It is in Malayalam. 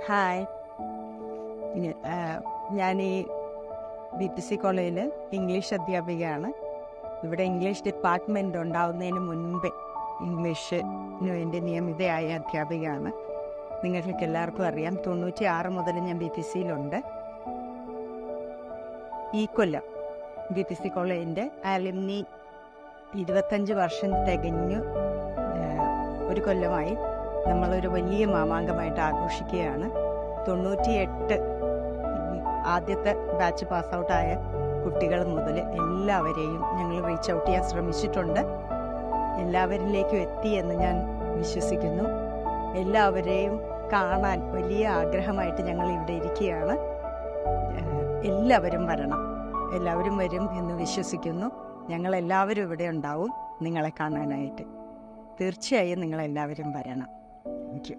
ഹായ്. ഞാൻ ഈ BTC കോളേജിൽ ഇംഗ്ലീഷ് അധ്യാപികയാണ്. ഇവിടെ ഇംഗ്ലീഷ് ഡിപ്പാർട്ട്മെൻറ്റ് ഉണ്ടാവുന്നതിന് മുൻപേ ഇംഗ്ലീഷിന് വേണ്ടി നിയമിതയായ അധ്യാപികയാണ്. നിങ്ങൾക്ക് എല്ലാവർക്കും അറിയാം, 96 മുതൽ ഞാൻ BTCയിലുണ്ട്. ഈ കൊല്ലം BTC കോളേജിൻ്റെ അലുമിനി 25 വർഷം തികഞ്ഞു. ഒരു കൊല്ലമായി നമ്മളൊരു വലിയ മാമാങ്കമായിട്ട് ആഘോഷിക്കുകയാണ്. 98 ആദ്യത്തെ ബാച്ച് പാസ് ഔട്ടായ കുട്ടികൾ മുതൽ എല്ലാവരെയും ഞങ്ങൾ റീച്ച് ഔട്ട് ചെയ്യാൻ ശ്രമിച്ചിട്ടുണ്ട്. എല്ലാവരിലേക്കും എത്തിയെന്ന് ഞാൻ വിശ്വസിക്കുന്നു. എല്ലാവരെയും കാണാൻ വലിയ ആഗ്രഹമായിട്ട് ഞങ്ങൾ ഇവിടെ ഇരിക്കുകയാണ്. എല്ലാവരും വരണം, എല്ലാവരും വരും എന്ന് വിശ്വസിക്കുന്നു. ഞങ്ങളെല്ലാവരും ഇവിടെ ഉണ്ടാവും നിങ്ങളെ കാണാനായിട്ട്. തീർച്ചയായും നിങ്ങളെല്ലാവരും വരണം. Thank you.